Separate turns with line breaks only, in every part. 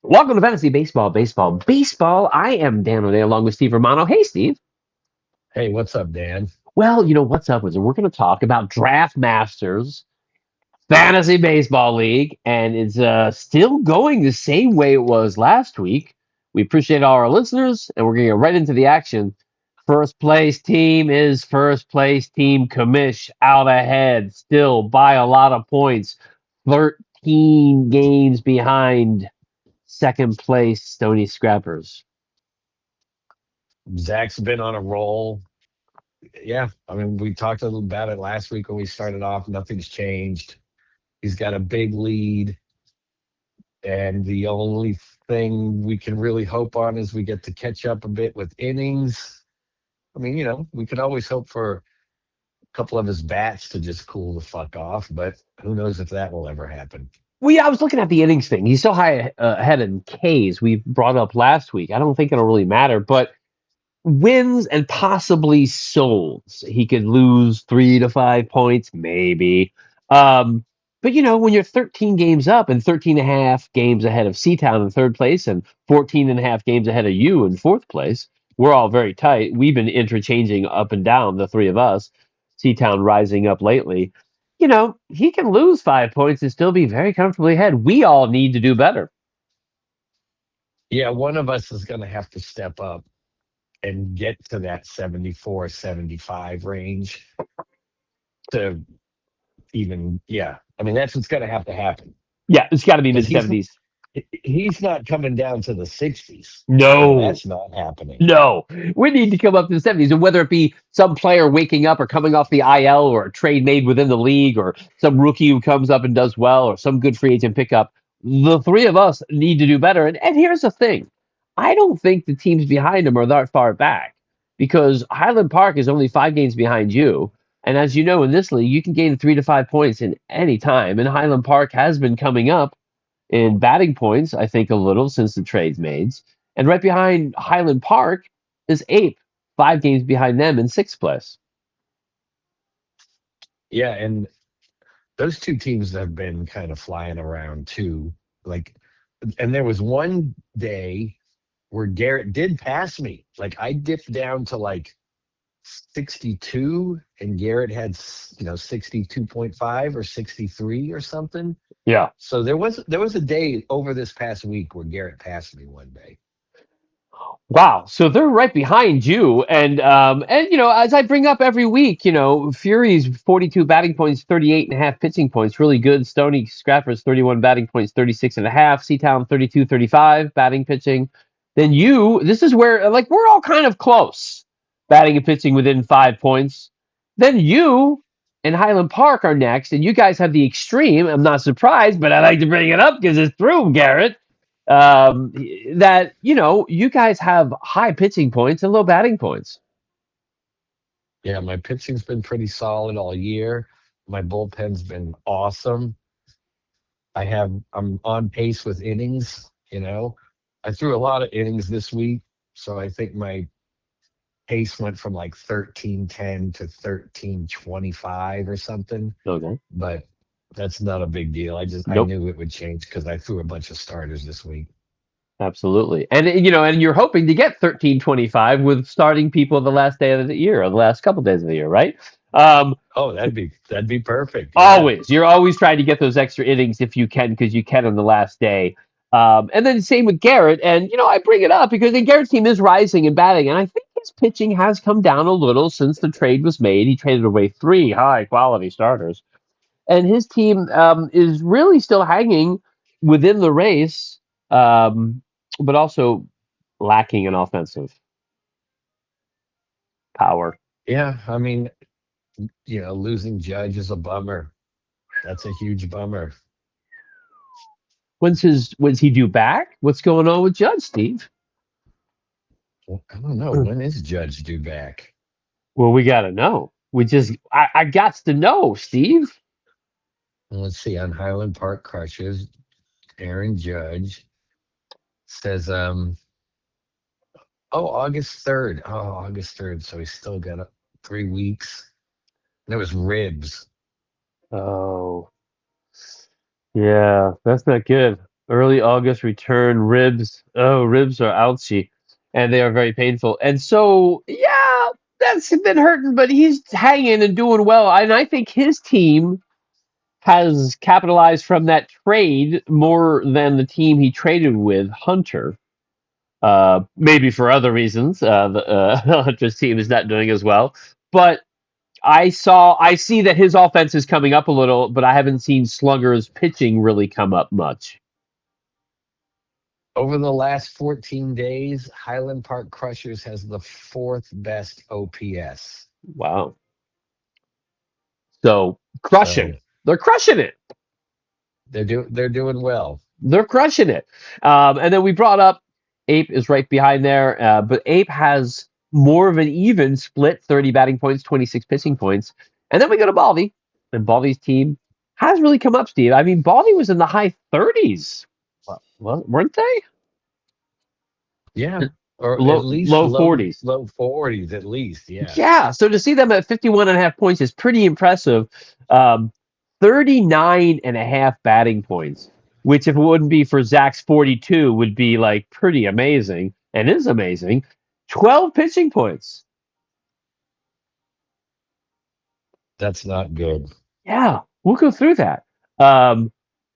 Welcome to Fantasy Baseball, Baseball, Baseball. I am Dan O'Day along with Steve Romano. Hey, Steve.
Hey, what's up, Dan?
Well, what's up is we're going to talk about DraftMasters Fantasy Baseball League, and it's still going the same way it was last week. We appreciate all our listeners, and we're going to get right into the action. First place team is first place team commish out ahead, still by a lot of points, 13 games behind second place Stony Scrappers.
Zach's been on a roll. Yeah, I mean, we talked a little about it last week when we started off. Nothing's changed. He's got a big lead, and the only thing we can really hope on is we get to catch up a bit with innings. I mean, we could always hope for a couple of his bats to just cool the fuck off, but who knows if that will ever happen.
Well, yeah, I was looking at the innings thing. He's so high ahead in Ks we brought up last week. I don't think it'll really matter, but wins and possibly solds. He could lose 3 to 5 points, maybe. But when you're 13 games up and 13 and a half games ahead of Seatown in third place and 14 and a half games ahead of you in fourth place, we're all very tight. We've been interchanging up and down, the three of us. Seatown rising up lately. He can lose 5 points and still be very comfortably ahead. We all need to do better.
Yeah, one of us is going to have to step up and get to that 74, 75 range to even, yeah. I mean, that's what's going to have to happen
Yeah, it's got to be
because
mid 70s.
he's not coming down to the 60s.
No.
That's not happening.
No, we need to come up to the 70s. And whether it be some player waking up or coming off the IL or a trade made within the league or some rookie who comes up and does well or some good free agent pickup, the three of us need to do better. And here's the thing I don't think the teams behind him are that far back because Highland Park is only 5 games behind you. And as you know, in this league, you can gain 3 to 5 points in any time. And Highland Park has been coming up in batting points, I think, a little since the trades made. And right behind Highland Park is eighth, 5 games behind them in sixth place.
Yeah, and those two teams have been kind of flying around too. Like, and there was one day where Garrett did pass me. Like, I dipped down to like 62 and Garrett had 62.5 or 63 or something.
Yeah.
So there was a day over this past week where Garrett passed me one day.
Wow. So they're right behind you. And as I bring up every week, Fury's 42 batting points, 38 and a half pitching points, really good. Stony Scrapper's 31 batting points, 36 and a half. Seatown 32, 35 batting pitching. Then this is where like we're all kind of close. Batting and pitching within 5 points. Then you and Highland Park are next, and you guys have the extreme. I'm not surprised, but I like to bring it up because it's true, Garrett. um, that you guys have high pitching points and low batting points.
Yeah, my pitching's been pretty solid all year. My bullpen's been awesome. I'm on pace with innings, I threw a lot of innings this week, so I think my pace went from like 13:10 to 13:25 or something,
Okay.
but that's not a big deal. I
Nope.
knew it would change because I threw a bunch of starters this week.
Absolutely. And you're hoping to get 1325 with starting people the last day of the year or the last couple days of the year, right? Um,
Oh, that'd be perfect. Yeah.
Always. You're always trying to get those extra innings if you can, because you can on the last day. And then same with Garrett. And, I bring it up because the Garrett team is rising and batting. And I think his pitching has come down a little since the trade was made. He traded away three high quality starters. And his team is really still hanging within the race, but also lacking in offensive power.
Yeah, I mean, losing Judge is a bummer. That's a huge bummer.
When's he due back? What's going on with Judge, Steve?
Well, I don't know. When is Judge due back?
Well, we got to know. I got to know, Steve.
Well, let's see. On Highland Park Crushes, Aaron Judge says, oh, August 3rd. Oh, August 3rd. So he's still got 3 weeks. And it was ribs.
Oh, yeah, that's not good. Early August return, ribs. Oh, ribs are ouchy, and they are very painful. And so, yeah, that's been hurting, but he's hanging and doing well. And I think his team has capitalized from that trade more than the team he traded with, Hunter. Maybe for other reasons, Hunter's team is not doing as well. But I see that his offense is coming up a little, but I haven't seen Slugger's pitching really come up much.
Over the last 14 days, Highland Park Crushers has the fourth best OPS.
Wow. So
So
crushing. They're crushing it.
they're doing well.
They're crushing it. And then we brought up Ape is right behind there, but Ape has more of an even split 30 batting points, 26 pitching points. And then we go to Baldy, and Baldy's team has really come up, Steve. I mean, Baldy was in the high 30s, well, weren't they?
Yeah. Or at least
Low
low
40s.
low 40s at least. Yeah.
Yeah, so to see them at 51 and a half points is pretty impressive. Um, 39 and a half batting points, which if it wouldn't be for Zach's 42 would be like pretty amazing and is amazing. 12 pitching points.
That's not good.
Yeah, we'll go through that. Um,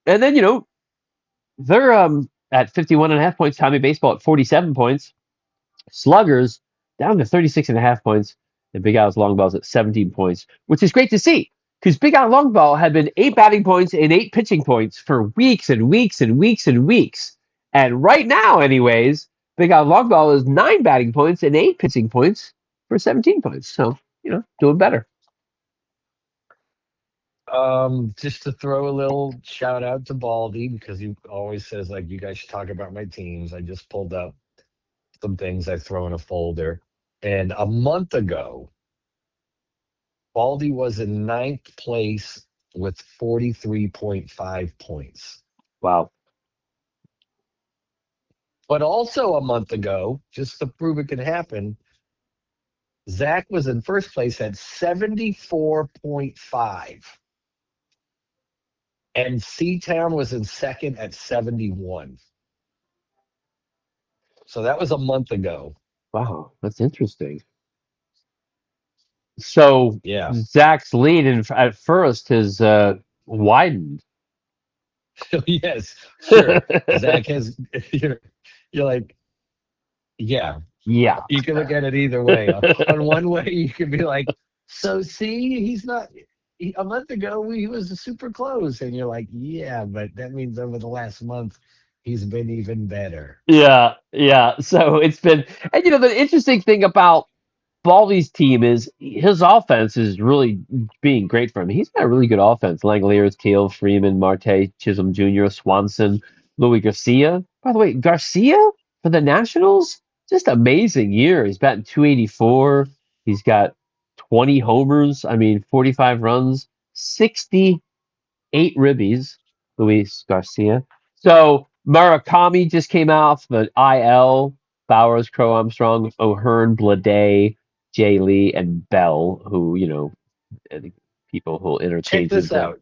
and then, they're at 51 and a half points. Tommy Baseball at 47 points. Sluggers down to 36 and a half points, and Big Al's long balls at 17 points, which is great to see because Big Al long ball had been 8 batting points and 8 pitching points for weeks and weeks and weeks and weeks. And right now, anyways, Big Al long ball is 9 batting points and 8 pitching points for 17 points. So, doing better.
Just to throw a little shout out to Baldy because he always says like you guys should talk about my teams. I just pulled up some things I throw in a folder. And a month ago, Baldy was in ninth place with 43.5 points.
Wow.
But also a month ago, just to prove it can happen, Zach was in first place at 74.5. And Seatown was in second at 71. So that was a month ago.
Wow. That's interesting. So
Yeah.
Zach's lead at first has widened.
Yes, sure. Zach has, you're like, yeah,
Yeah.
you can look at it either way. On one way, you can be like, so see, he's not, a month ago, he was super close. And you're like, yeah, but that means over the last month, he's been even better.
Yeah, yeah. So it's been, and the interesting thing about Baldy's team is his offense is really being great for him. He's got a really good offense. Langoliers, Keel, Freeman, Marte, Chisholm Jr., Swanson, Louis Garcia. By the way, Garcia for the Nationals, just amazing year. He's batting 284. He's got 20 homers. I mean, 45 runs, 68 ribbies. Luis Garcia. So Murakami just came off the IL. Bowers, Crow Armstrong, O'Hearn, Blade, Jay Lee, and Bell, who, I think people who will
Check
interchange with
this
Bell.
out.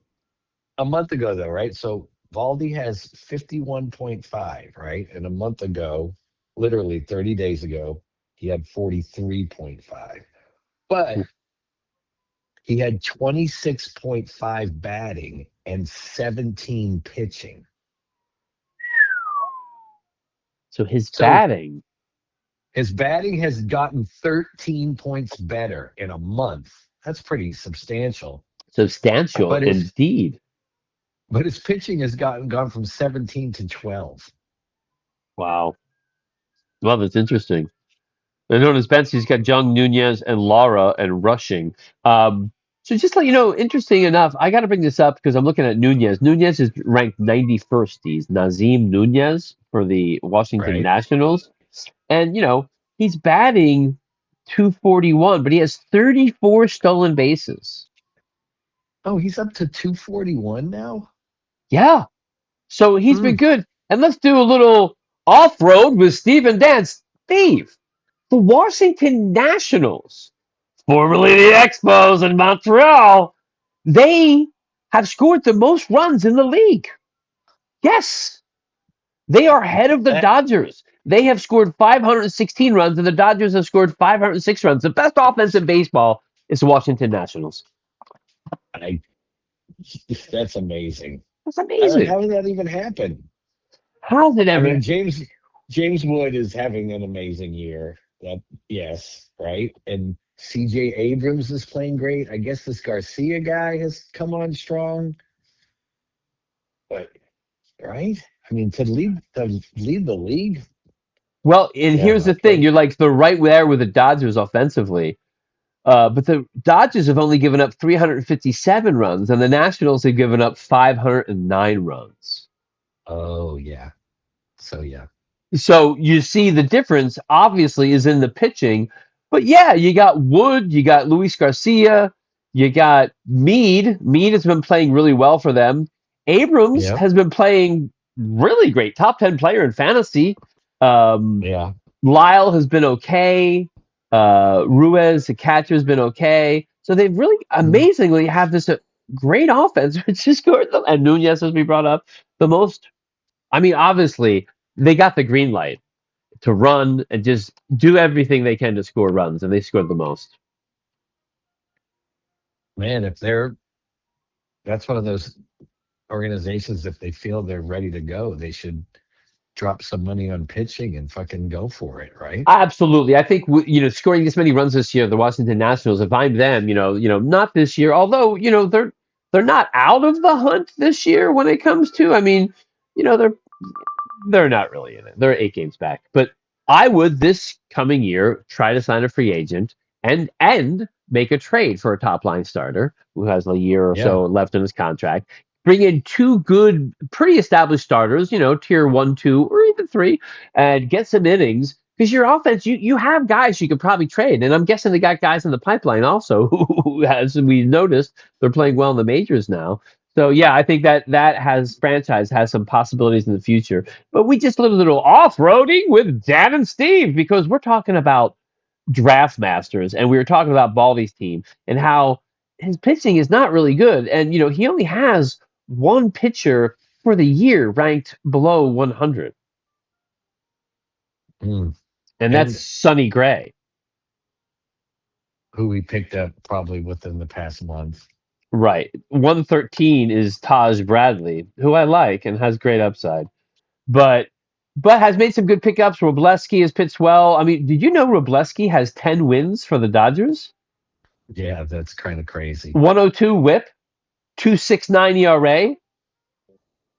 A month ago, though, right? So Baldy has 51.5, right? And a month ago, literally 30 days ago, he had 43.5. But he had 26.5 batting and 17 pitching.
So his
So
batting,
his batting has gotten 13 points better in a month. That's pretty substantial.
substantial
But his
indeed.
but his pitching has gone from 17 to 12.
Wow. Well, that's interesting. And on his bench, he's got Jung Nunez and Lara and rushing. So just let you know, interesting enough, I got to bring this up because I'm looking at Nunez. Nunez is ranked 91st. He's Nazim Nunez for the Washington
Right?
Nationals. And, he's batting 241, but he has 34 stolen bases.
Oh, he's up to 241 now?
Yeah. So he's been
Hmm.
good. And let's do a little off road with Steve and Dan. Steve, the Washington Nationals, formerly the Expos in Montreal, they have scored the most runs in the league. Yes. They are ahead of the
That
Dodgers. They have scored 516 runs, and the Dodgers have scored 506 runs. The best offense in baseball is the Washington Nationals.
I that's amazing.
That's amazing.
How did that even happen?
How did
I
ever?
mean, James Wood is having an amazing year. That yes, right. And C.J. Abrams is playing great. I guess this Garcia guy has come on strong, but right. I mean, to lead the league,
Well, and
yeah,
here's the thing: you're like the right there with the Dodgers offensively, but the Dodgers have only given up 357 runs, and the Nationals have given up 509 runs.
oh yeah. So yeah,
So you see the difference obviously is in the pitching. But yeah, you got Wood, you got Luis Garcia, you got Mead. Mead has been playing really well for them. Abrams
yep,
has been playing really great, top 10 player in fantasy. Um,
yeah.
Lyle has been okay. Ruiz, the catcher, has been okay. So they really
Mm.
amazingly have this great offense, which is good. And Nunez, as we brought up, the most. I mean, obviously, they got the green light to run and just do everything they can to score runs, and they scored the most.
Man, if that's one of those organizations. If they feel they're ready to go, they should drop some money on pitching and fucking go for it, right?
Absolutely, I think scoring this many runs this year, the Washington Nationals. If I'm them, not this year. Although they're not out of the hunt this year when it comes to. I mean, they're not really in it. They're 8 games back. But I would this coming year try to sign a free agent and make a trade for a top line starter who has a year or
Yeah,
so left in his contract. Bring in two good, pretty established starters, tier one, two, or even three, and get some innings. Because your offense, you have guys you could probably trade, and I'm guessing they got guys in the pipeline also who, as we noticed, they're playing well in the majors now. So yeah, I think that has franchise has some possibilities in the future. But we just did a little off-roading with Dan and Steve because we're talking about DraftMasters and we were talking about Baldy's team and how his pitching is not really good. And he only has one pitcher for the year ranked below 100,
mm.
and that's
And
Sonny Gray.
who we picked up probably within the past month.
Right. 113 is Taj Bradley, who I like and has great upside. But has made some good pickups. Robleski has pitched well. I mean, did you know Robleski has 10 wins for the Dodgers?
Yeah, that's kind of crazy.
102 whip, 269 ERA.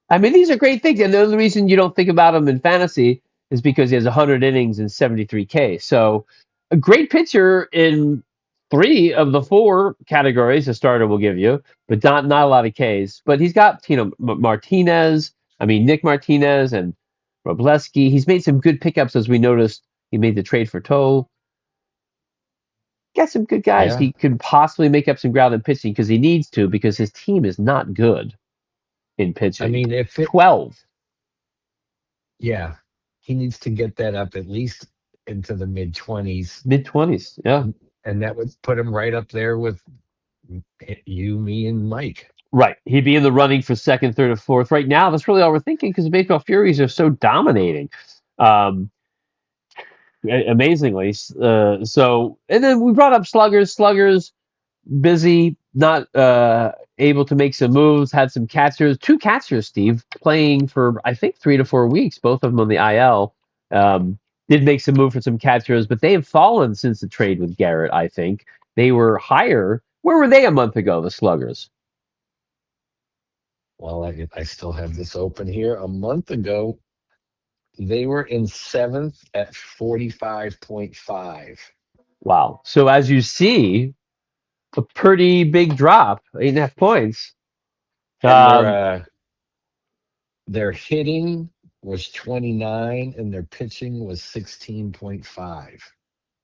I mean, these are great things. And the only reason you don't think about him in fantasy is because he has 100 innings and 73 K. So a great pitcher in three of the four categories a starter will give you, but not a lot of Ks. But he's got, Martinez, Nick Martinez and Robleski. He's made some good pickups as we noticed. He made the trade for Toll. Got some good guys.
Yeah,
He could possibly make up some ground in pitching because he needs to because his team is not good in
I
pitching.
mean, if it,
12,
yeah, he needs to get that up at least into the mid 20s,
mid 20s. Yeah.
and that would put him right up there with you, me, and Mike.
Right. He'd be in the running for second, third, or fourth. Right now, that's really all we're thinking because the baseball Furies are so dominating. Um, Amazingly. And then we brought up sluggers. Sluggers busy, not able to make some moves. Had some catchers, two catchers, Steve, playing for I think 3 to 4 weeks. Both of them on the IL. Did make some move for some catchers, but they have fallen since the trade with Garrett. I think they were higher. Where were they a month ago? The sluggers.
Well, I still have this open here. A month ago, they were in seventh at 45.5.
Wow. So as you see, a pretty big drop, 8.5 points.
And
Um,
their hitting was 29 and their pitching was 16.5.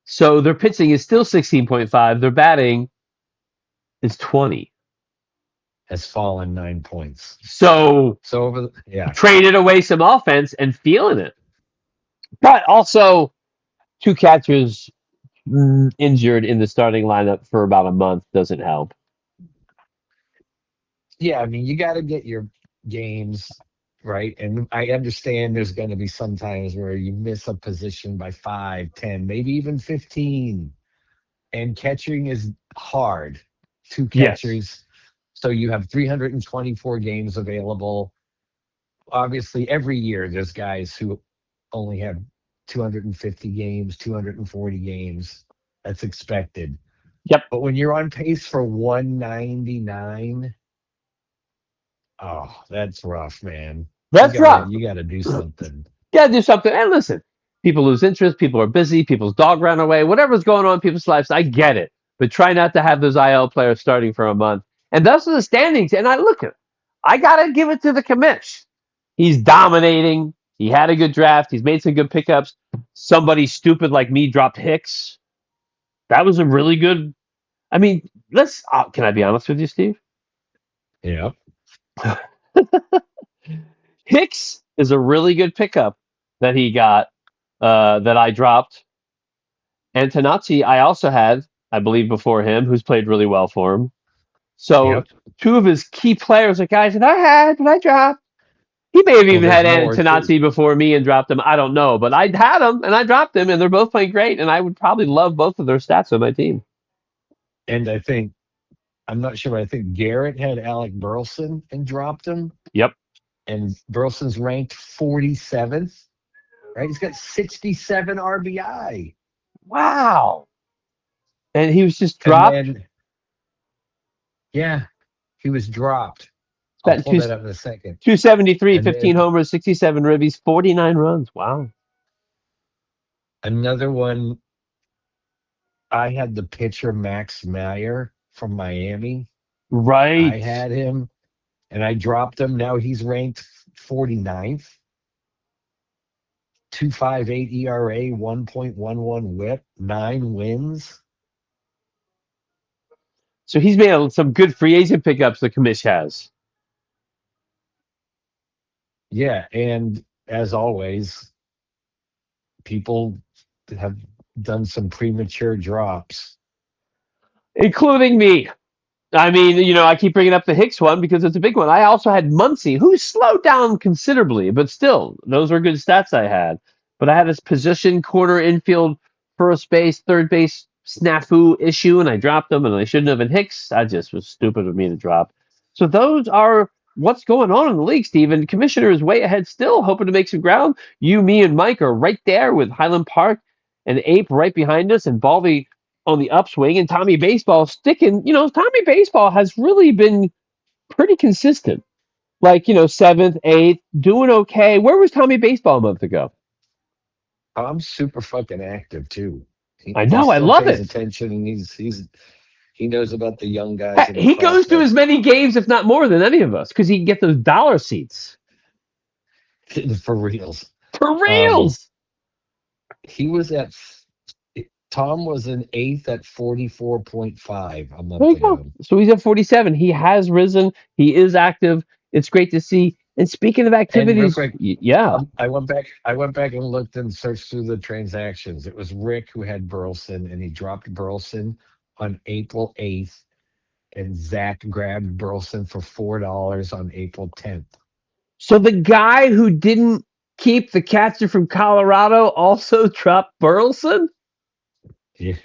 so their pitching is still 16.5. Their batting is 20.
Has fallen 9 points.
So
So yeah.
traded away some offense and feeling it. But also two catchers injured in the starting lineup for about a month doesn't help.
Yeah, I mean, you got to get your games right? And I understand there's going to be some times where you miss a position by 5, 10, maybe even 15. And catching is hard. Two
Yes.
catchers. So you have 324 games available. Obviously, every year there's guys who only have 250 games, 240 games. That's expected.
Yep.
But when you're on pace for 199, oh, that's rough, man. You
That's
gotta
rough.
you gotta do something.
Gotta do something. And listen, people lose interest, people are busy, people's dog ran away, whatever's going on in people's lives, I get it. But try not to have those IL players starting for a month. And those are the standings. And I look at I gotta give it to the commish. He's dominating. He had a good draft. He's made some good pickups. Somebody stupid like me dropped Hicks. That was a really good. I mean, let's. Can I be honest with you, Steve?
Yeah.
Hicks is a really good pickup that he got that I dropped. And Tanazzi, I also had, I believe, before him, who's played really well for him. So
Yep.
two of his key players are guys that I had, but I dropped. He may have
Well,
even
there's
had
more too.
Antonazzi before me and dropped him. I don't know, but I had him and I dropped him, and they're both playing great. And I would probably love both of their stats on my team.
And I think I'm not sure, but I think Garrett had Alec Burleson and dropped him.
Yep.
And Burleson's ranked 47th, right? He's got 67 RBI.
Wow. And he was just
And
dropped.
then, yeah, he was dropped. I'll
Batting
pull that up in a second.
273,
And
15
then
homers, 67 ribbies, 49 runs. Wow.
another one, I had the pitcher Max Meyer from Miami. I
Right.
had him and I dropped him. Now he's ranked 49th, 2.58 ERA, 1.11 whip, 9 wins.
So he's made some good free agent pickups the commish has.
Yeah. And as always, people have done some premature drops.
Including me. I mean, I keep bringing up the Hicks one because it's a big one. I also had Muncy, who slowed down considerably, but still, those were good stats I had. But I had this position, corner, infield, first base, third base snafu issue, and I dropped them, and I shouldn't have. And Hicks, I just was stupid of me to drop. So those are what's going on in the league, Steve. And Commissioner is way ahead still, hoping to make some ground. You, me, and Mike are right there with Highland Park and Ape right behind us, and Baldy on the upswing, and Tommy Baseball sticking. Tommy Baseball has really been pretty consistent. Like, seventh, eighth, doing okay. Where was Tommy Baseball a month ago?
I'm super fucking active too.
I
He
know, I
still
love
pays
it.
attention and he knows about the young guys and the
He goes to as
prospects.
many games, if not more, than any of us because he can get those dollar seats.
For reals.
For
Um,
reals.
he was at Tom was in eighth at 44.5 a
There
month
you go.
ago.
So he's at 47. He has risen. He is active. It's great to see. And speaking of
And real
activities,
quick,
yeah.
I went back and looked and searched through the transactions. It was Rick who had Burleson, and he dropped Burleson on April 8th, and Zach grabbed Burleson for $4 on April 10th.
So the guy who didn't keep the catcher from Colorado also dropped Burleson?
Yeah,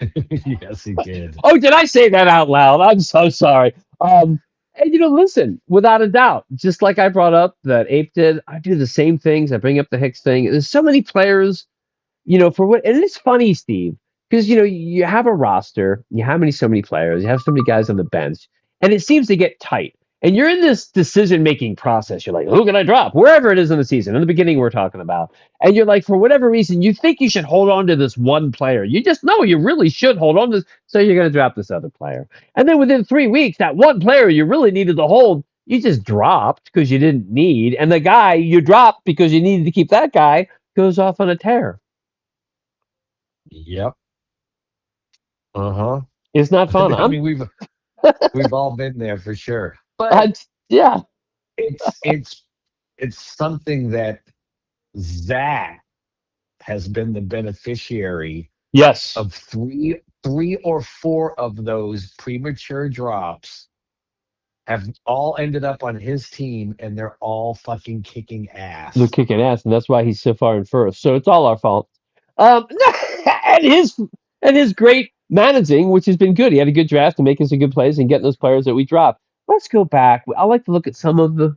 yes, he did.
Oh, did I say that out loud? I'm so sorry. And listen, without a doubt, just like I brought up that Ape did, I do the same things. I bring up the Hicks thing. There's so many players for what, and it's funny, Steve, because you have a roster, you have so many players, you have so many guys on the bench, and it seems to get tight. And you're in this decision making process. You're like, who can I drop? Wherever it is in the season. In the beginning, we're talking about. And you're like, for whatever reason, you think you should hold on to this one player. You just know you really should hold on to this. So you're going to drop this other player. And then within 3 weeks, that one player you really needed to hold, you just dropped because you didn't need. And the guy you dropped because you needed to keep that guy goes off on a tear.
Yep. Uh-huh.
It's not fun.
I mean, we've all been there for sure. But
I, yeah,
it's it's it's something that Zach has been the beneficiary
yes.
of three or four of those premature drops have all ended up on his team, and they're all fucking kicking
They're
ass.
kicking ass, and that's why he's so far in first. So it's all our fault. And his great managing, which has been good. He had a good draft and making some good plays and getting those players that we dropped. Let's go back. I like to look at some of the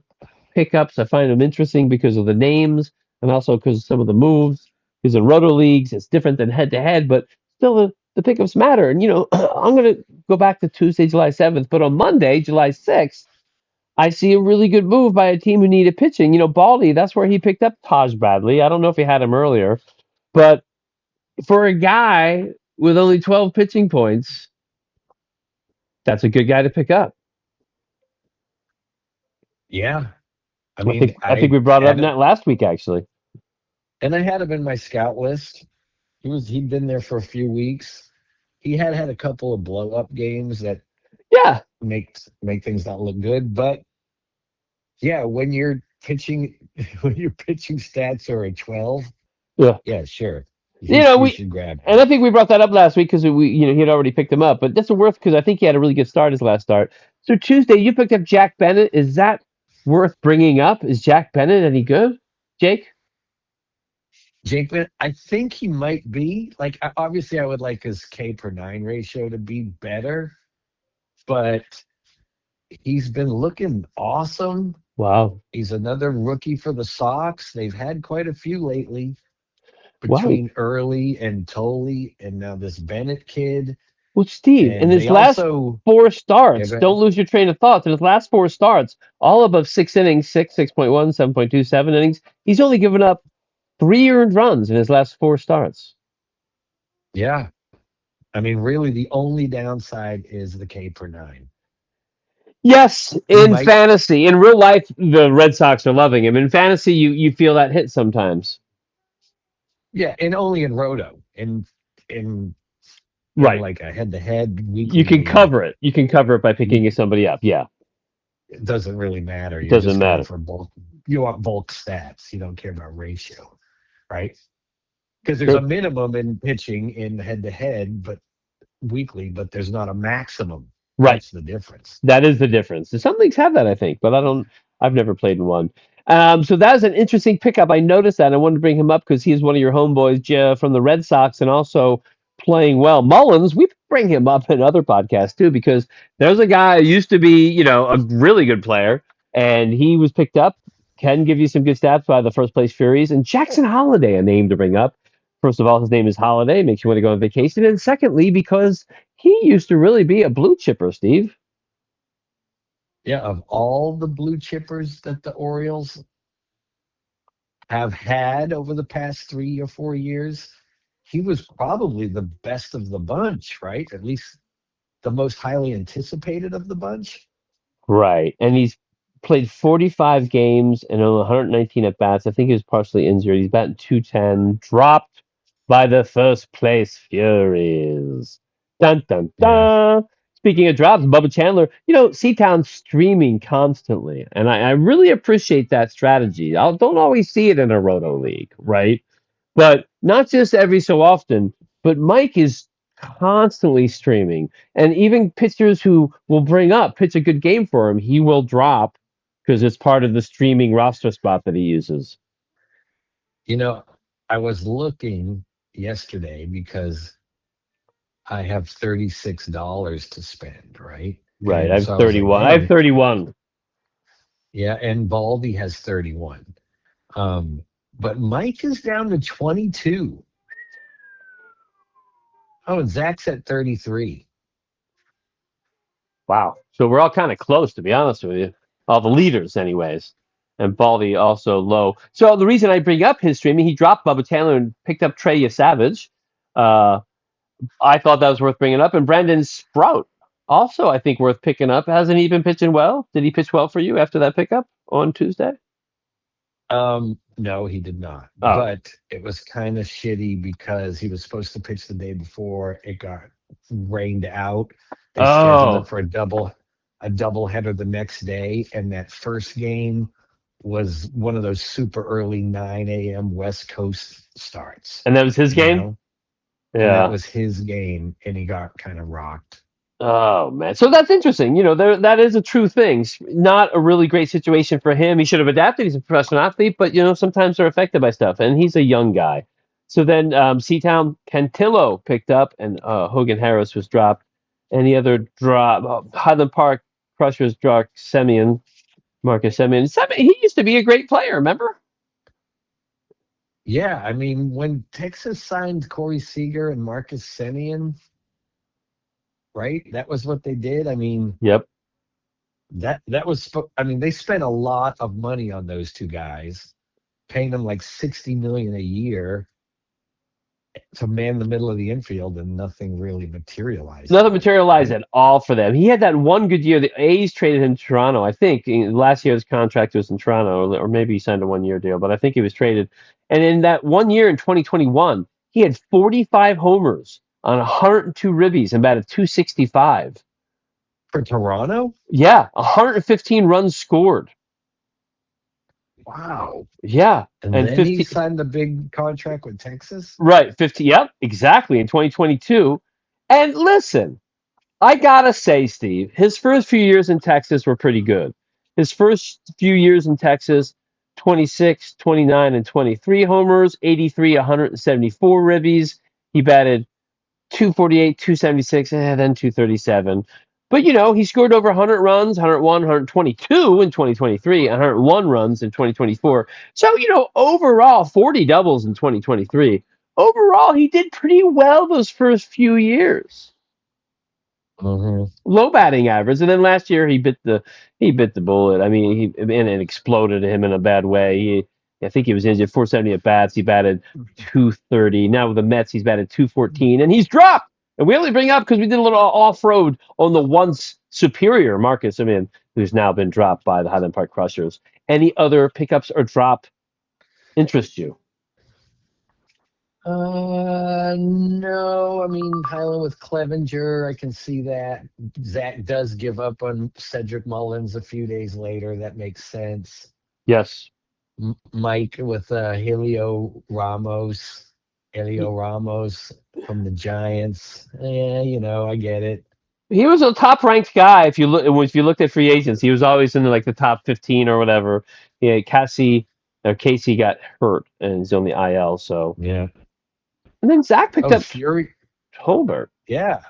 pickups. I find them interesting because of the names and also because of some of the moves. Because in Roto leagues, it's different than head to head, but still the pickups matter. And I'm going to go back to Tuesday, July 7th, but on Monday, July 6th. I see a really good move by a team who needed pitching. Baldy, that's where he picked up Taj Bradley. I don't know if he had him earlier, but for a guy with only 12 pitching points, that's a good guy to pick up.
Yeah, I
I
mean,
think I think we brought it up last week actually.
I had him in my scout list. He'd been there for a few weeks. He had a couple of blow up games that
Yeah,
make things not look good, but yeah, when you're pitching when your pitching stats are a 12,
yeah.
yeah, sure. You
We
should grab
and
him.
I think we brought that up last week because he had already picked him up. But that's worth because I think he had a really good start his last start. So Tuesday you picked up Jack Bennett. Is that worth bringing up? Is Jack Bennett any good, Jake?
Jakeman, I think he might be. Like, obviously, I would like his K per nine ratio to be better, but he's been looking awesome.
Wow,
He's another rookie for the Sox. They've had quite a few lately
wow.
between Early and Tolley, and now this Bennett kid.
Well, Steve, in
And
his
they
last
also,
four
yeah,
starts,
go
don't
ahead.
lose your train of thoughts. In his last four starts, all above 6 innings, 6.1, 7.2, 7 innings, he's only given up 3 earned runs in his last four starts.
Yeah. I mean, really, the only downside is the K per nine.
Yes,
He
in
might,
fantasy. In real life, the Red Sox are loving him. In fantasy, you feel that hit sometimes.
yeah, and only in Roto. In
Right.
like a head to head
You
weekly
can
league,
cover it. You can cover it by picking somebody up. Yeah,
it doesn't really matter.
it
You're
doesn't
just going
matter.
for bulk. You want bulk stats. You don't care about ratio, right? Because there's a
True.
minimum in pitching in head to head, but weekly, but there's not a maximum.
Right.
That's the difference.
That is the difference. Some leagues have that, I think, but I don't. I've never played in one. So that is an interesting pickup. I noticed that. I wanted to bring him up because he's one of your homeboys from the Red Sox and also playing well. Mullins, we bring him up in other podcasts too because there's a guy who used to be, a really good player, and he was picked up. Can give you some good stats by the first place Furies and Jackson Holiday, a name to bring up. First of all, his name is Holiday, makes you want to go on vacation, and secondly, because he used to really be a blue chipper, Steve.
Yeah, of all the blue chippers that the Orioles have had over the past 3 or 4 years, he was probably the best of the bunch, right? At least the most highly anticipated of the bunch.
Right. And he's played 45 games and only 119 at bats. I think he was partially injured. He's batting 210, dropped by the first place Furies. Dun dun
Yeah.
dun. Speaking of drops, Bubba Chandler, Seatown's streaming constantly. And I really appreciate that strategy. I don't always see it in a Roto League, right? But not just every so often, but Mike is constantly streaming. And even pitchers who will pitch a good game for him, he will drop because it's part of the streaming roster spot that he uses.
You know, I was looking yesterday because I have $36 to spend, right?
Right. I
And
have
so I was like,
31. I have
man,
31.
yeah, and Baldy has 31. Um, but Mike is down to 22. Oh, and Zach's at 33.
Wow. So we're all kind of close, to be honest with you. All the leaders, anyways. And Baldy also low. So the reason I bring up his streaming, he dropped Bubba Taylor and picked up Trey Savage. Uh, I thought that was worth bringing up. And Brandon Sprout, also, I think worth picking up. Hasn't he been pitching well? Did he pitch well for you after that pickup on Tuesday?
No, he did not.
Oh.
But it was kind of shitty because he was supposed to pitch the day before. It got rained out. They scheduled it
Oh.
for a double header the next day, and that first game was one of those super early 9 a.m. West Coast starts,
And that was his
you
game?
know? And that
Yeah.
was his game, and he got kind of rocked.
Oh man, so that's interesting. That is a true thing. Not a really great situation for him. He should have adapted. He's a professional athlete, but sometimes they're affected by stuff, and he's a young guy. So then, Seatown Cantillo picked up, and Hogan Harris was dropped. Any other drop? Highland Park Crushers dropped Semyon, Marcus Semyon. He used to be a great player. Remember?
Yeah, I mean, when Texas signed Corey Seager and Marcus Semien, right? That was what they did. I mean,
Yep.
that was. I mean, they spent a lot of money on those two guys, paying them like 60 million a year to man the middle of the infield, and nothing really materialized
Nothing
from it,
materialized
right?
at all for them. He had that one good year. The A's traded him to Toronto. I think last year's contract was in Toronto, or maybe he signed a 1 year deal, but I think he was traded. And in that 1 year in 2021, he had 45 homers on 102 ribbies and batted 265.
For Toronto,
Yeah, 115 runs scored.
wow.
Yeah,
And
and
then he
50.
signed the big contract with Texas.
Right, 50. Yep, exactly in 2022. And listen, I gotta say, Steve, his first few years in Texas were pretty good. His first few years in Texas, 26, 29, and 23 homers, 83, 174 ribbies. He batted 248, 276, and then 237. But he scored over 100 runs, 101, 122 in 2023, 101 runs in 2024. So, overall, 40 doubles in 2023. Overall, he did pretty well those first few years.
Hmm.
Low batting average, and then last year he bit the bullet. I mean, and it exploded him in a bad way. I think he was injured. 470 at bats. He batted 230. Now with the Mets, he's batted 214, and he's dropped. And we only bring up because we did a little off road on the once superior Marcus. I mean, who's now been dropped by the Highland Park Crushers. Any other pickups or drop interest you?
No, I mean Highland with Clevenger, I can see that. Zach does give up on Cedric Mullins a few days later. That makes sense.
Yes.
Mike with Helio Ramos from the Giants. Yeah, I get it.
He was a top ranked guy. If you looked at free agents, he was always in the top 15 or whatever. Yeah, Casey got hurt and he's on the IL. So,
Yeah.
and then Zach picked
Oh,
up
Fury.
Tolbert.
Yeah.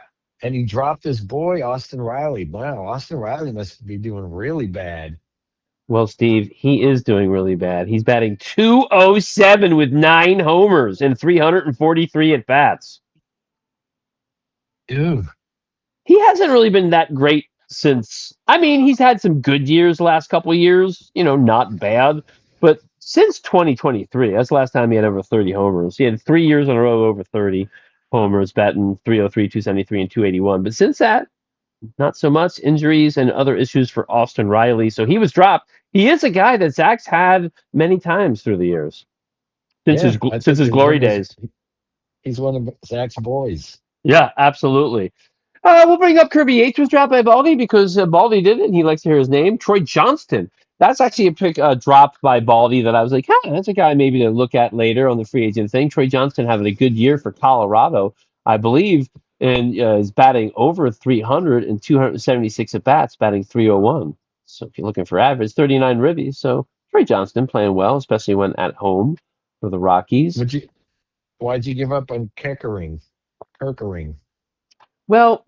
And he dropped his boy, Austin Riley. Wow, Austin Riley must be doing really bad.
Well, Steve, he is doing really bad. He's batting 207 with 9 homers and 343 at bats.
Ew.
He hasn't really been that great since. I mean, he's had some good years the last couple of years, not bad. But since 2023, that's the last time he had over 30 homers. He had 3 years in a row over 30 homers, batting 303, 273, and 281. But since that, not so much. Injuries and other issues for Austin Riley. So he was dropped. He is a guy that Zach's had many times through the years since his
Yeah, I
since
think
his glory days.
he's one of Zach's boys.
Yeah, absolutely. We'll bring up Kirby Yates was dropped by Baldy because Baldy did it and he likes to hear his name. Troy Johnston. That's actually a pick dropped by Baldy that I was like, that's a guy maybe to look at later on the free agent thing. Troy Johnston having a good year for Colorado, I believe, and is batting over 300 and 276 at bats, batting 301. So if you're looking for average, 39 ribbies. So Troy Johnston playing well, especially when at home for the Rockies.
Would you? Why'd you give up on Keckering? Kirkering.
Well,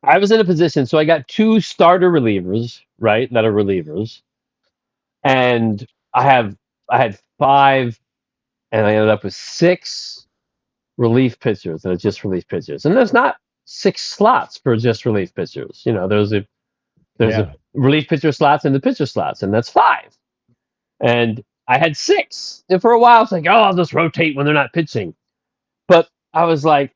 I was in a position, so I got two starter relievers, right, that are relievers, and I had five, and I ended up with six relief pitchers that are just relief pitchers, and there's not six slots for just relief pitchers. There's a
Yeah.
relief pitcher slots and the pitcher slots, and that's five, and I had six, and for a while it's like, oh, I'll just rotate when they're not pitching, but I was like,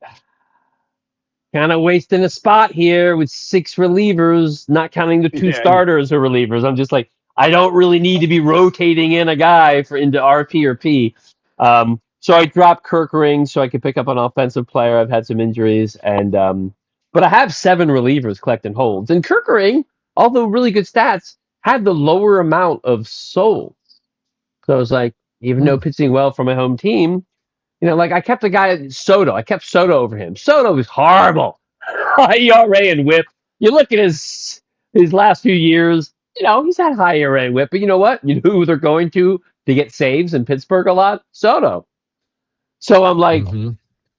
kind of wasting a spot here with six relievers, not counting the two
Yeah. And
starters or relievers. I'm just like, I don't really need to be rotating in a guy for into RP or P. So I dropped Kirkering so I could pick up an offensive player. I've had some injuries, and but I have seven relievers collecting holds. And Kirkering, although really good stats, had the lower amount of souls. So I was like, even though
hmm,
pitching well for my home team, I kept the guy Soto. I kept Soto over him. Soto was horrible. ERA and WHIP You look at his last few years. He's had higher end whip, but you know what? You know who they're going to get saves in Pittsburgh a lot? Soto. So
Hmm.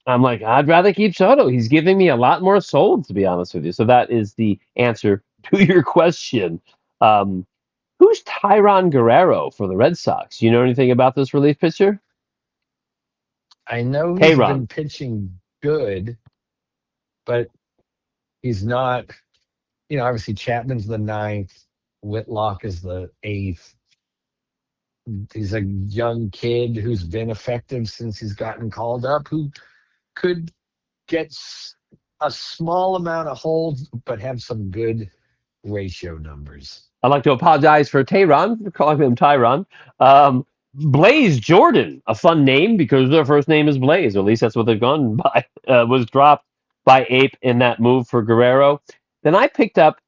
I'm like, I'd rather keep Soto. He's giving me a lot more sold, to be honest with you. So that is the answer to your question. Um, who's Tyron Guerrero for the Red Sox? You know anything about this relief pitcher?
I know he's
Tyron.
been pitching good, but he's not. Obviously Chapman's the ninth, Whitlock is the eighth. He's a young kid who's been effective since he's gotten called up, who could get a small amount of holds, but have some good ratio numbers.
I'd like to apologize for Tyron, for calling him Tyron. Um, Blaze Jordan, a fun name because their first name is Blaze, or at least that's what they've gone by, was dropped by Ape in that move for Guerrero. Then I picked up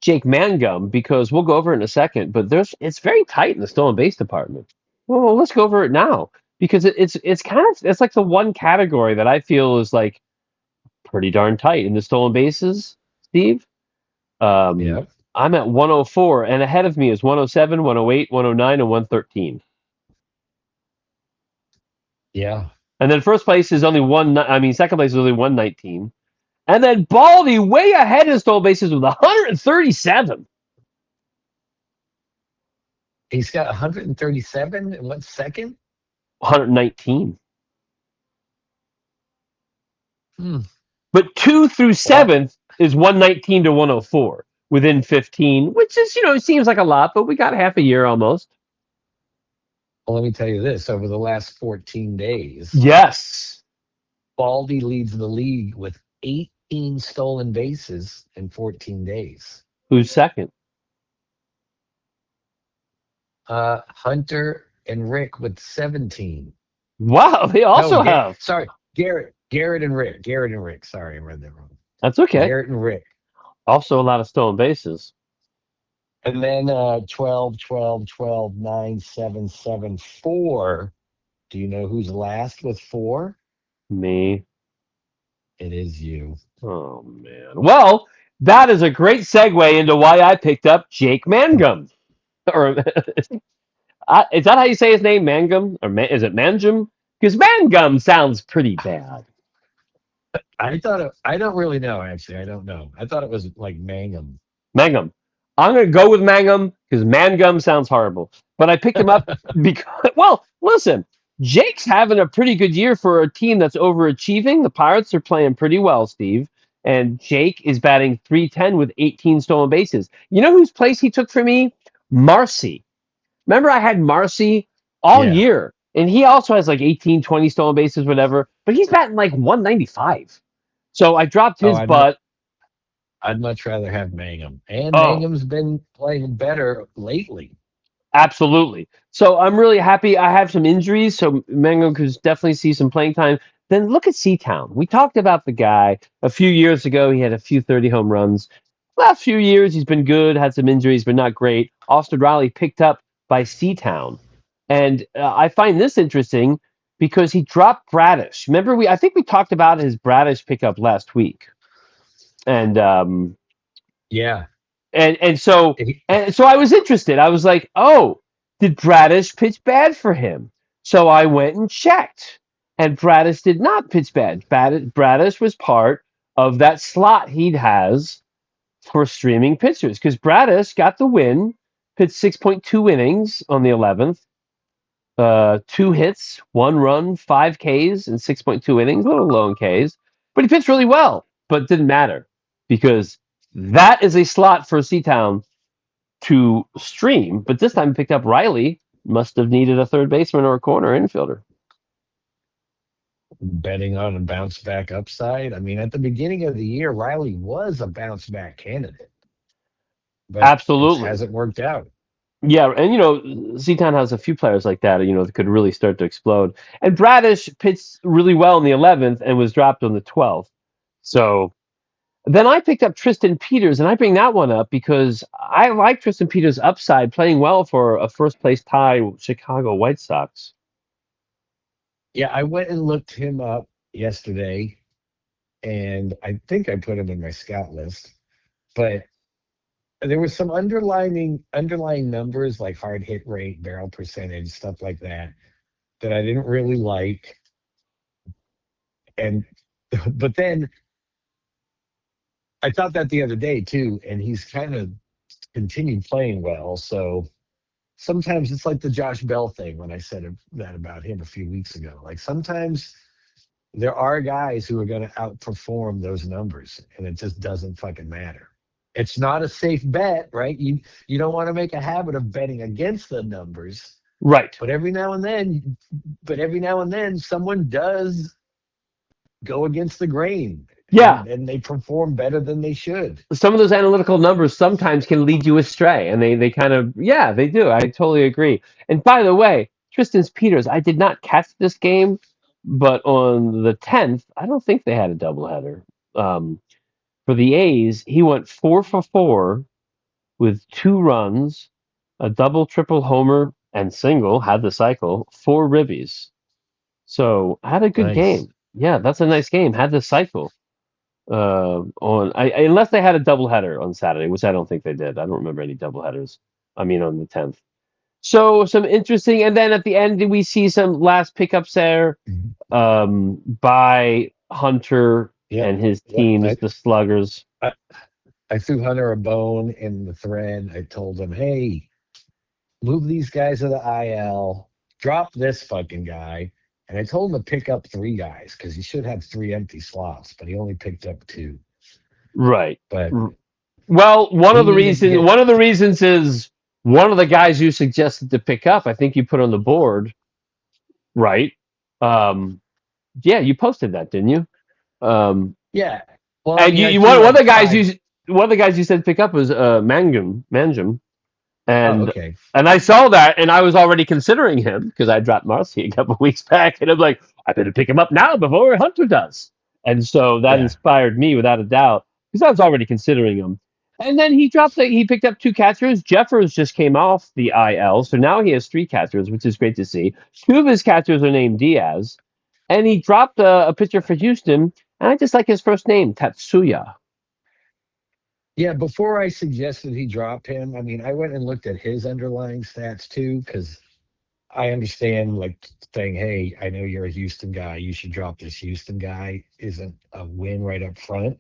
Jake Mangum because we'll go over it in a second, but it's very tight in the stolen base department. Well, let's go over it now because it's kind of it's like the one category that I feel is like pretty darn tight in the stolen bases, Steve.
Yeah.
I'm at 104, and ahead of me is 107, 108, 109, and 113.
Yeah.
And then first place is only one. I mean, second place is only 119. And then Baldy way ahead in stolen bases with 137.
He's got 137 in 1 second.
119.
Hmm.
But two through
Well,
seventh is 119 to 104 within 15, which is, it seems like a lot, but we got half a year almost.
let me tell you this: over the last 14 days,
Yes.
Baldy leads the league with 18 stolen bases in 14 days.
Who's second?
Hunter and Rick with 17.
Wow, they
No,
also have.
sorry, Garrett and Rick. Garrett and Rick. Sorry, I read that wrong.
That's okay.
Garrett and Rick.
Also a lot of stolen bases.
And then 12, 12, 12, 9, 7, 7, 4. Do you know who's last with 4?
Me.
It is you.
Oh, man. Well, that is a great segue into why I picked up Jake Mangum. Or is that how you say his name, Mangum? Or is it Mangum? Because Mangum sounds pretty bad.
I don't really know, actually. I don't know. I thought it was like Mangum.
Mangum. I'm going to go with Mangum because Mangum sounds horrible. But I picked him up because, well, listen, Jake's having a pretty good year for a team that's overachieving. The Pirates are playing pretty well, Steve. And Jake is batting 310 with 18 stolen bases. You know whose place he took for me? Marcy. Remember, I had Marcy all
Yeah.
year, and he also has like 18, 20 stolen bases, whatever, but he's batting like 195. So I dropped
Oh,
his butt.
I'd much rather have Mangum. And
Oh,
Mangum's been playing better lately.
absolutely. So I'm really happy. I have some injuries, so Mango could definitely see some playing time. Then look at Seatown. We talked about the guy a few years ago. He had a few 30 home runs. Last few years, he's been good, had some injuries, but not great. Austin Riley picked up by Seatown. And I find this interesting because he dropped Bradish. Remember, I think we talked about his Bradish pickup last week. And
Yeah.
and so
He-
and so I was interested. I was like, oh, did Bradish pitch bad for him? So I went and checked, and Bradish did not pitch bad. Bradish was part of that slot he has for streaming pitchers because Bradish got the win, pitched 6.2 innings on the 11th, 2 hits, 1 run, 5 Ks in 6.2 innings, a little low in Ks, but he pitched really well. But it didn't matter because that is a slot for Seatown to stream. But this time he picked up Riley. Must have needed a third baseman or a corner infielder.
Betting on a bounce back upside. I mean, at the beginning of the year, Riley was a bounce back candidate, but it
Absolutely.
hasn't worked out.
Yeah, and Seatown has a few players like that, that could really start to explode. And Bradish pitched really well in the 11th and was dropped on the 12th. So then I picked up Tristan Peters, and I bring that one up because I like Tristan Peters' upside, playing well for a first place tie Chicago White Sox.
Yeah, I went and looked him up yesterday, and I think I put him in my scout list. but there was some underlying numbers like hard hit rate, barrel percentage, stuff like that I didn't really like. And but then I thought that the other day too, and he's kind of continued playing well. So sometimes it's like the Josh Bell thing when I said that about him a few weeks ago. Like sometimes there are guys who are going to outperform those numbers, and it just doesn't fucking matter. It's not a safe bet, right? You don't want to make a habit of betting against the numbers,
Right.
but every now and then, someone does go against the grain,
Yeah.
and they perform better than they should.
Some of those analytical numbers sometimes can lead you astray, and they kind of, yeah, they do. I totally agree. And by the way, Tristan's Peters, I did not catch this game, but on the 10th, I don't think they had a doubleheader. Um, for the A's, he went 4 for 4 with 2 runs, a double, triple homer, and single, had the cycle, 4 ribbies. So had a good
Nice.
game. Yeah, that's a nice game. Had the cycle on unless they had a doubleheader on Saturday, which I don't think they did. I don't remember any doubleheaders. I mean, on the 10th. So some interesting, and then at the end we see some last pickups there
Mhm.
by Hunter
Yep.
and his
Yep.
teams, the Sluggers.
I, I threw Hunter a bone in the thread. I told him, hey, move these guys to the IL, drop this fucking guy. And I told him to pick up 3 guys because he should have 3 empty slots, but he only picked up 2.
Right.
But
Well,
he needed to get,
one of the reasons is one of the guys you suggested to pick up. I think you put on the board, right? Um, yeah, you posted that, didn't you? Um,
yeah. Well, I
and
mean, I
you
threw like five.
one of the guys you said pick up was Mangum,
Oh,
and
okay.
I saw that, and I was already considering him because I dropped Marcy a couple weeks back, and I'm like, I better pick him up now before Hunter does, and so that
Yeah.
inspired me without a doubt because I was already considering him. And then he picked up 2 catchers. Jeffers just came off the IL, so now he has 3 catchers, which is great to see. 2 of his catchers are named Diaz, and he dropped a pitcher for Houston, and I just like his first name, Tatsuya.
Yeah. Before I suggested he drop him, I mean, I went and looked at his underlying stats too because I understand like saying, hey, I know you're a Houston guy. You should drop this Houston guy isn't a win right up front.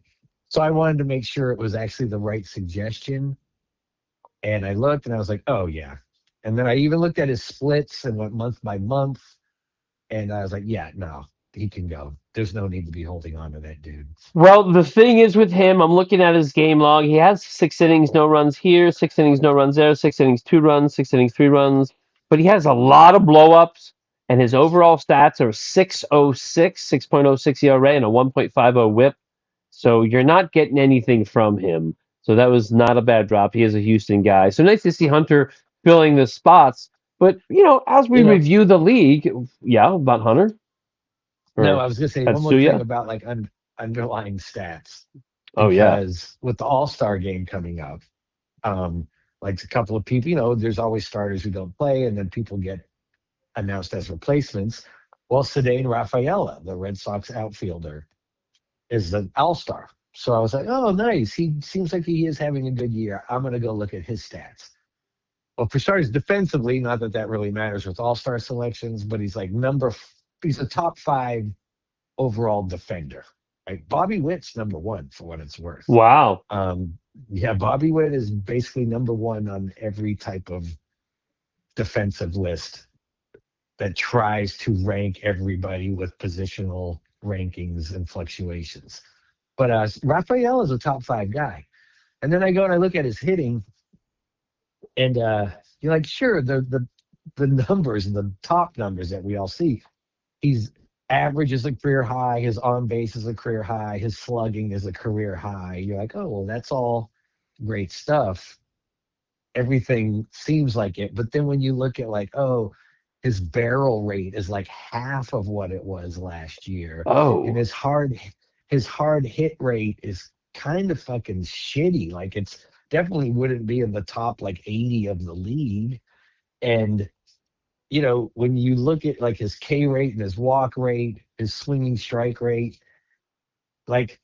So I wanted to make sure it was actually the right suggestion. And I looked and I was like, oh, yeah. And then I even looked at his splits and went month by month. And I was like, yeah, no, he can go. There's no need to be holding on to that dude.
Well, the thing is with him, I'm looking at his game log. He has 6 innings, no runs here, 6 innings, no runs there, 6 innings, 2 runs, 6 innings, 3 runs. But he has a lot of blowups, and his overall stats are 6.06, 6.06 ERA, and a 1.50 WHIP. So you're not getting anything from him. So that was not a bad drop. He is a Houston guy. So nice to see Hunter filling the spots. But as we
You know,
review the league, yeah, about Hunter
no,
or
I was going to say one more thing
Tatsuya.
about like underlying stats
Oh yeah.
because with the All Star game coming up, um, like a couple of people, there's always starters who don't play, and then people get announced as replacements. Well, Cedane Rafaela, the Red Sox outfielder, is the All Star. So I was like, oh, nice. He seems like he is having a good year. I'm going to go look at his stats. Well, for starters, defensively, not that that really matters with All Star selections, but he's a top 5 overall defender. Right? Bobby Witt's number 1 for what it's worth.
Wow.
Um, yeah, Bobby Witt is basically number 1 on every type of defensive list that tries to rank everybody with positional rankings and fluctuations. But Rafael is a top 5 guy. And then I go and I look at his hitting, and you're like, sure, the numbers, the top numbers that we all see, he's average is a career high, his on base is a career high, his slugging is a career high. You're like, oh well, that's all great stuff. Everything seems like it. But then when you look at like, oh, his barrel rate is like half of what it was last year, and
Oh.
his hard hit rate is kind of fucking shitty. Like it's definitely wouldn't be in the top like 80 of the league. And when you look at like his K rate and his walk rate, his swinging strike rate, like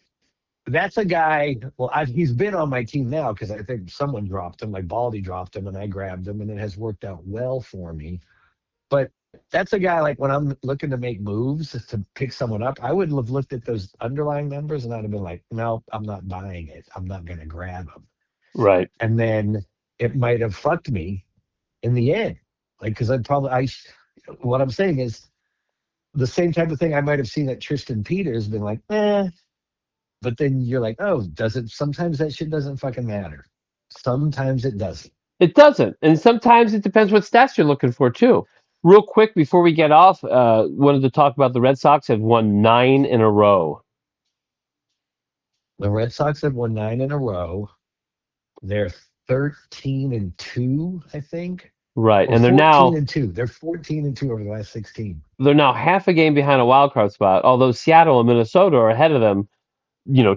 that's a guy. Well, he's been on my team now because I think someone dropped him, like Baldy dropped him, and I grabbed him, and it has worked out well for me. But that's a guy like when I'm looking to make moves to pick someone up, I would have looked at those underlying numbers and I'd have been like, no, I'm not buying it. I'm not going to grab him.
Right.
And then it might have fucked me in the end. Like, because what I'm saying is the same type of thing I might have seen at Tristan Peters, been like, but then you're like, oh, does it? Sometimes that shit doesn't fucking matter. Sometimes it doesn't.
It doesn't, and sometimes it depends what stats you're looking for too. Real quick before we get off, wanted to talk about the Red Sox have won 9 in a row.
The Red Sox have won 9 in a row. They're 13-2, I think,
Right,
or
and
14-2. They're 14-2 over the last 16.
they're now half a game behind a wild card spot. Although Seattle and Minnesota are ahead of them,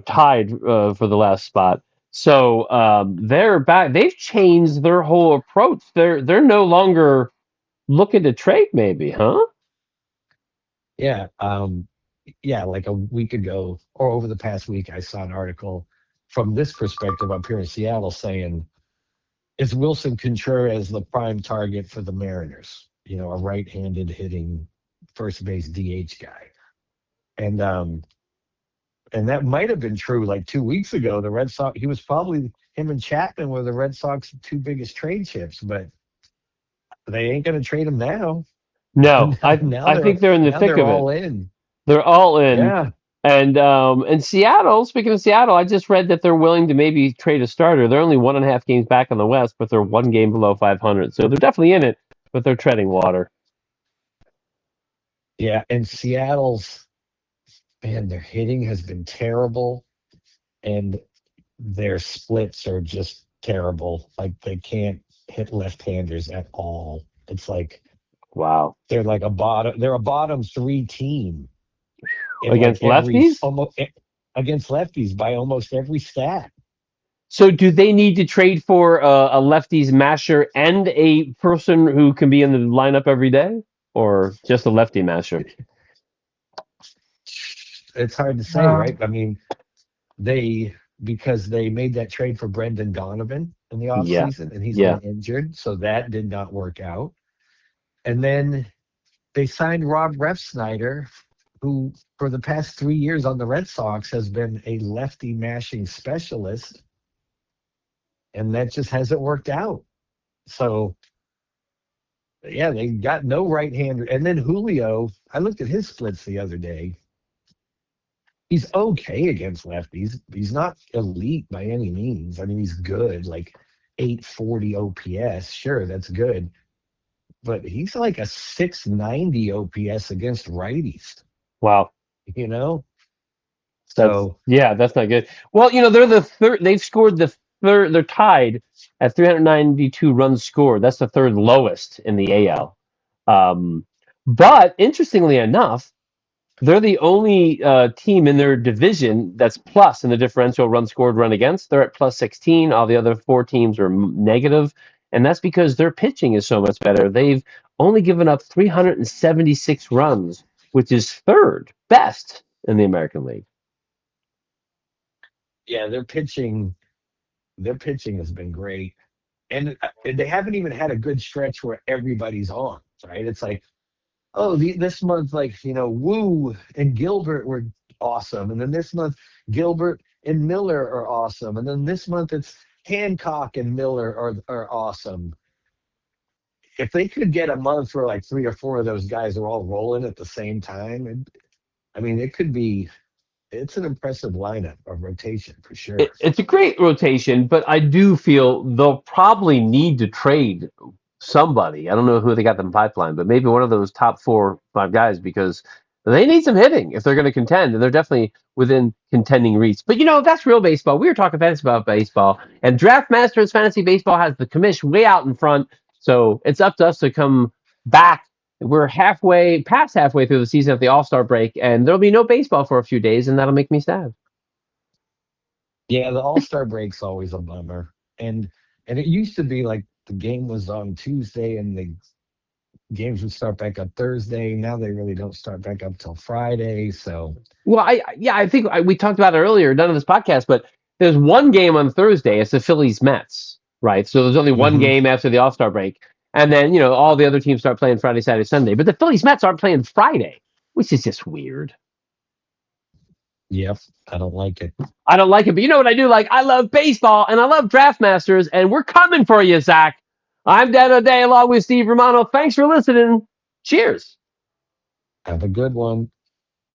tied for the last spot. So they're back. They've changed their whole approach. They're no longer looking to trade. Maybe, huh?
Yeah, yeah. Like a week ago, or over the past week, I saw an article from this perspective up here in Seattle saying, "Is Wilson Contreras the prime target for the Mariners? A right-handed hitting first base DH guy." And that might have been true like 2 weeks ago. The Red Sox, he was probably him and Chapman were the Red Sox two biggest trade chips, but they ain't going to trade him now.
No,
now
I
now
I
they're
think they're in the
now
thick
they're
of it.
all in.
They're all in.
Yeah,
And Seattle, speaking of Seattle, I just read that they're willing to maybe trade a starter. They're only 1.5 games back on the West, but they're 1 game below 500. So they're definitely in it, but they're treading water.
yeah. And Seattle's man, their hitting has been terrible, and their splits are just terrible. Like they can't hit left-handers at all. It's like
Wow.
they're a bottom three team in like
Against
every
lefties?
almost against lefties by almost every stat.
So do they need to trade for a lefties masher and a person who can be in the lineup every day? Or just a lefty masher?
It's hard to say, right? I mean, they because they made that trade for Brendan Donovan in the
Yeah.
offseason and he's
Yeah.
been injured, so that did not work out. And then they signed Rob Refsnyder, who for the past 3 years on the Red Sox has been a lefty mashing specialist, and that just hasn't worked out. So yeah, they got no right hander. And then Julio, I looked at his splits the other day. He's okay against lefties. He's not elite by any means. I mean, he's good, like 840 OPS. Sure, that's good. But he's like a 690 OPS against righties,
Wow.
you know?
That's
So
yeah, that's not good. Well, they're the third. They've scored the third. They're tied at 392 runs scored. That's the third lowest in the AL. Um, but interestingly enough, they're the only team in their division that's plus in the differential run scored, run against. They're at plus 16. All the other four teams are negative, and that's because their pitching is so much better. They've only given up 376 runs, which is third best in the American League.
yeah, their pitching has been great. And they haven't even had a good stretch where everybody's on, right? It's like, oh, this month, like, Wu and Gilbert were awesome. And then this month, Gilbert and Miller are awesome. And then this month, it's Hancock and Miller are awesome. If they could get a month where like three or four of those guys are all rolling at the same time, I mean, it's an impressive lineup of rotation for sure.
It's a great rotation, but I do feel they'll probably need to trade somebody. I don't know who they got in the pipeline, but maybe one of those top 4, 5 guys because they need some hitting if they're going to contend, and they're definitely within contending reach. But that's real baseball. We were talking fantasy about baseball, and DraftMasters Fantasy Baseball has the commission way out in front, so it's up to us to come back. We're past halfway through the season at the All Star break, and there'll be no baseball for a few days, and that'll make me sad.
Yeah, the All-Star break's always a bummer. And it used to be like the game was on Tuesday and games would start back up Thursday. Now they really don't start back up till Friday. So,
Well, I think we talked about it earlier, none of this podcast, but there's one game on Thursday. It's the Phillies Mets, right? So there's only one
mhm.
game after the All Star break, and then all the other teams start playing Friday, Saturday, Sunday. But the Phillies Mets aren't playing Friday, which is just weird.
Yep, I don't like it.
I don't like it, but you know what I do like? I love baseball and I love DraftMasters, and we're coming for you, Zach. I'm Dan O'Day along with Steve Romano. Thanks for listening. Cheers.
Have a good one.